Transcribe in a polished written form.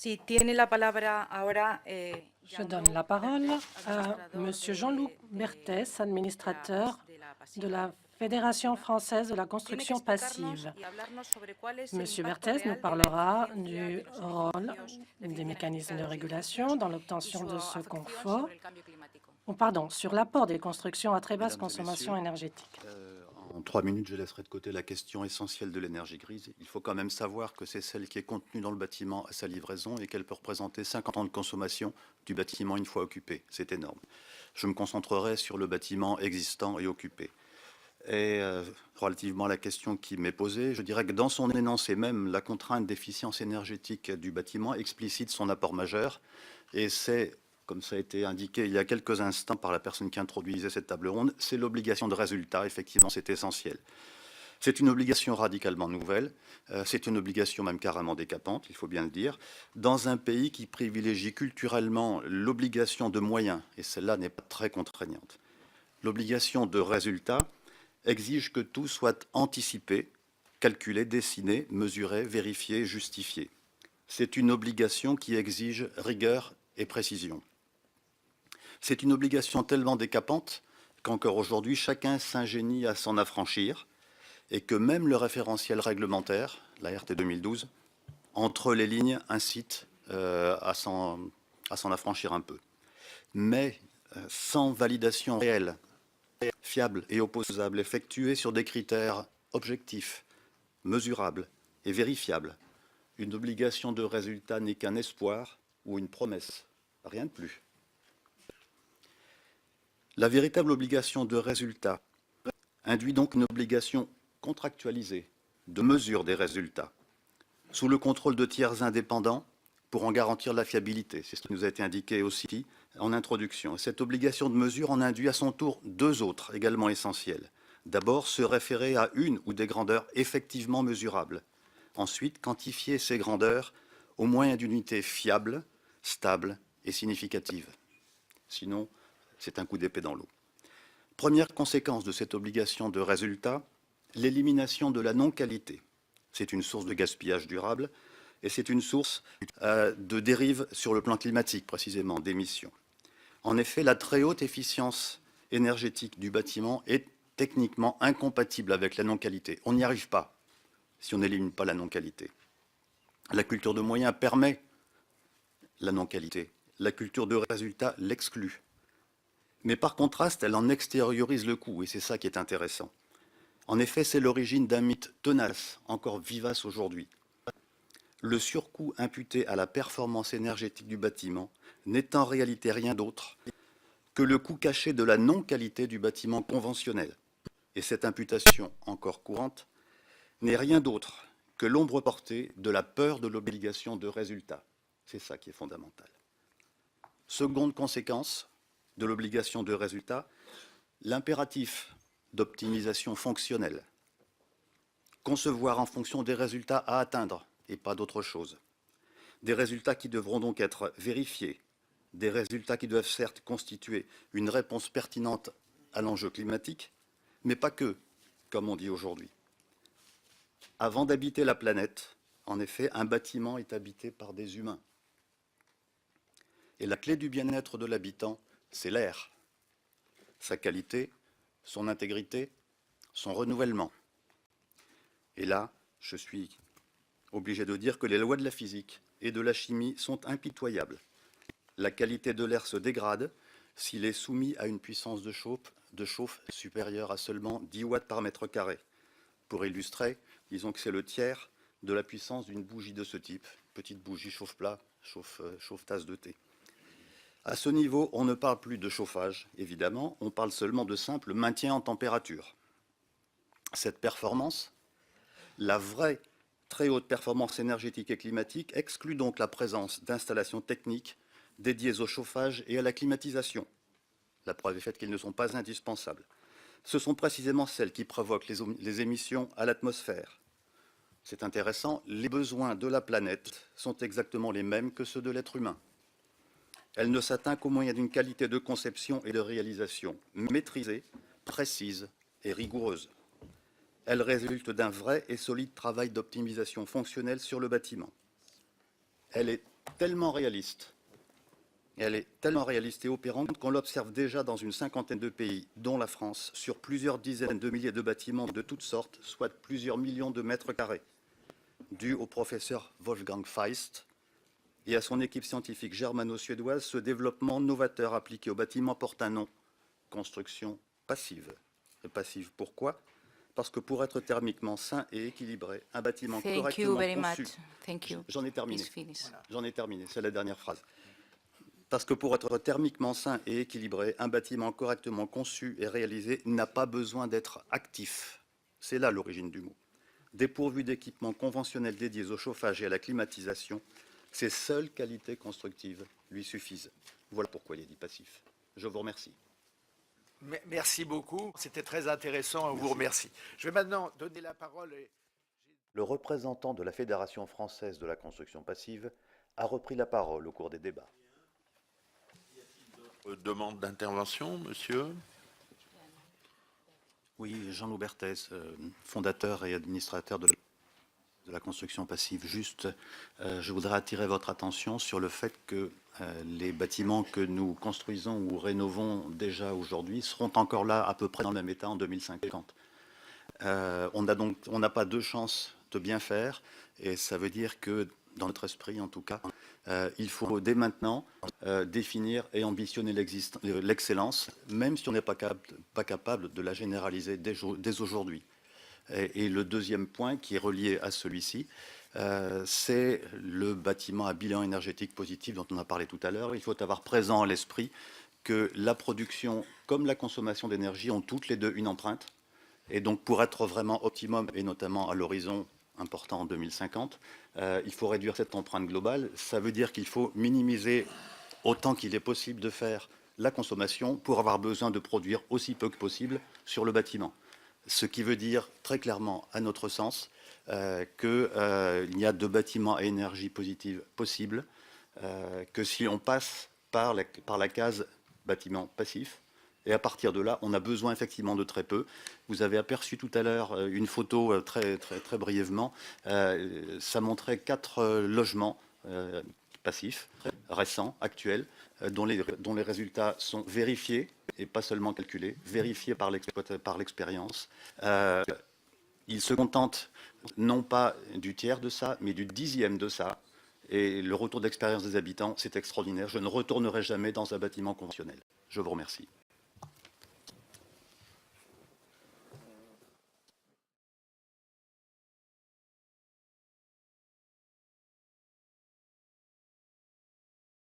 Si tiene la palabra ahora, Je donne la parole à Monsieur Jean-Luc Berthès, administrateur de la Fédération française de la construction passive. Monsieur Berthès nous parlera du rôle des mécanismes de régulation dans l'obtention de ce confort, sur l'apport des constructions à très basse Mesdames et consommation messieurs, énergétique. En 3 minutes, je laisserai de côté la question essentielle de l'énergie grise. Il faut quand même savoir que c'est celle qui est contenue dans le bâtiment à sa livraison et qu'elle peut représenter 50 ans de consommation du bâtiment une fois occupé. C'est énorme. Je me concentrerai sur le bâtiment existant et occupé. Et relativement à la question qui m'est posée, je dirais que dans son énoncé même, la contrainte d'efficience énergétique du bâtiment explicite son apport majeur. Et c'est, comme ça a été indiqué il y a quelques instants par la personne qui introduisait cette table ronde, c'est l'obligation de résultat. Effectivement, c'est essentiel. C'est une obligation radicalement nouvelle, c'est une obligation même carrément décapante, il faut bien le dire, dans un pays qui privilégie culturellement l'obligation de moyens, et celle-là n'est pas très contraignante. L'obligation de résultat exige que tout soit anticipé, calculé, dessiné, mesuré, vérifié, justifié. C'est une obligation qui exige rigueur et précision. C'est une obligation tellement décapante qu'encore aujourd'hui, chacun s'ingénie à s'en affranchir et que même le référentiel réglementaire, la RT 2012, entre les lignes incite à s'en affranchir un peu. Mais sans validation réelle, fiable et opposable, effectuée sur des critères objectifs, mesurables et vérifiables, une obligation de résultat n'est qu'un espoir ou une promesse, rien de plus. La véritable obligation de résultat induit donc une obligation contractualisée de mesure des résultats, sous le contrôle de tiers indépendants pour en garantir la fiabilité. C'est ce qui nous a été indiqué aussi en introduction. Cette obligation de mesure en induit à son tour deux autres également essentielles. D'abord, se référer à une ou des grandeurs effectivement mesurables. Ensuite, quantifier ces grandeurs au moyen d'unités fiables, stables et significatives. Sinon, c'est un coup d'épée dans l'eau. Première conséquence de cette obligation de résultat, l'élimination de la non-qualité. C'est une source de gaspillage durable et c'est une source de dérive sur le plan climatique, précisément, d'émissions. En effet, la très haute efficience énergétique du bâtiment est techniquement incompatible avec la non-qualité. On n'y arrive pas si on n'élimine pas la non-qualité. La culture de moyens permet la non-qualité. La culture de résultat l'exclut. Mais par contraste, elle en extériorise le coût, et c'est ça qui est intéressant. En effet, c'est l'origine d'un mythe tenace, encore vivace aujourd'hui. Le surcoût imputé à la performance énergétique du bâtiment n'est en réalité rien d'autre que le coût caché de la non-qualité du bâtiment conventionnel. Et cette imputation, encore courante, n'est rien d'autre que l'ombre portée de la peur de l'obligation de résultat. C'est ça qui est fondamental. Seconde conséquence de l'obligation de résultat, l'impératif d'optimisation fonctionnelle. Concevoir en fonction des résultats à atteindre et pas d'autre chose. Des résultats qui devront donc être vérifiés, des résultats qui doivent certes constituer une réponse pertinente à l'enjeu climatique, mais pas que, comme on dit aujourd'hui. Avant d'habiter la planète, en effet, un bâtiment est habité par des humains. Et la clé du bien-être de l'habitant, c'est l'air, sa qualité, son intégrité, son renouvellement. Et là, je suis obligé de dire que les lois de la physique et de la chimie sont impitoyables. La qualité de l'air se dégrade s'il est soumis à une puissance de chauffe supérieure à seulement 10 watts par mètre carré. Pour illustrer, disons que c'est le tiers de la puissance d'une bougie de ce type, petite bougie chauffe-plat, chauffe-tasse de thé. À ce niveau, on ne parle plus de chauffage, évidemment, on parle seulement de simple maintien en température. Cette performance, la vraie très haute performance énergétique et climatique, exclut donc la présence d'installations techniques dédiées au chauffage et à la climatisation. La preuve est faite qu'ils ne sont pas indispensables. Ce sont précisément celles qui provoquent les émissions à l'atmosphère. C'est intéressant, les besoins de la planète sont exactement les mêmes que ceux de l'être humain. Elle ne s'atteint qu'au moyen d'une qualité de conception et de réalisation maîtrisée, précise et rigoureuse. Elle résulte d'un vrai et solide travail d'optimisation fonctionnelle sur le bâtiment. Elle est tellement réaliste. Elle est tellement réaliste et opérante qu'on l'observe déjà dans une cinquantaine de pays, dont la France, sur plusieurs dizaines de milliers de bâtiments de toutes sortes, soit plusieurs millions de mètres carrés, dû au professeur Wolfgang Feist et à son équipe scientifique germano-suédoise. Ce développement novateur appliqué aux bâtiments porte un nom: construction passive. Et passive, pourquoi? Parce que pour être thermiquement sain et équilibré, un bâtiment correctement conçu... J'en ai terminé. J'en ai terminé, c'est la dernière phrase. Parce que pour être thermiquement sain et équilibré, un bâtiment correctement conçu et réalisé n'a pas besoin d'être actif. C'est là l'origine du mot. Dépourvu d'équipements conventionnels dédiés au chauffage et à la climatisation, ses seules qualités constructives lui suffisent. Voilà pourquoi il est dit passif. Je vous remercie. Merci beaucoup, c'était très intéressant, on vous remercie. Je vais maintenant donner la parole. Le représentant de la Fédération française de la construction passive a repris la parole au cours des débats. Demande d'intervention, monsieur. Oui, Jean-Loup Berthès, fondateur et administrateur de la construction passive. Juste, je voudrais attirer votre attention sur le fait que les bâtiments que nous construisons ou rénovons déjà aujourd'hui seront encore là à peu près dans le même état en 2050. On n'a pas deux chances de bien faire, et ça veut dire que, dans notre esprit en tout cas, il faut dès maintenant définir et ambitionner l'excellence, même si on n'est pas capable de la généraliser dès aujourd'hui. Et le deuxième point qui est relié à celui-ci, c'est le bâtiment à bilan énergétique positif dont on a parlé tout à l'heure. Il faut avoir présent à l'esprit que la production comme la consommation d'énergie ont toutes les deux une empreinte. Et donc pour être vraiment optimum, et notamment à l'horizon important en 2050, il faut réduire cette empreinte globale. Ça veut dire qu'il faut minimiser autant qu'il est possible de faire la consommation pour avoir besoin de produire aussi peu que possible sur le bâtiment. Ce qui veut dire très clairement, à notre sens, qu'il n'y a de bâtiments à énergie positive possible que si on passe par la case bâtiment passif. Et à partir de là, on a besoin effectivement de très peu. Vous avez aperçu tout à l'heure une photo très brièvement. Ça montrait 4 logements passifs, récents, actuels, dont les résultats sont vérifiés et pas seulement calculés, vérifiés par l'expérience. Ils se contentent non pas du tiers de ça, mais du 10e de ça. Et le retour d'expérience des habitants, c'est extraordinaire. Je ne retournerai jamais dans un bâtiment conventionnel. Je vous remercie.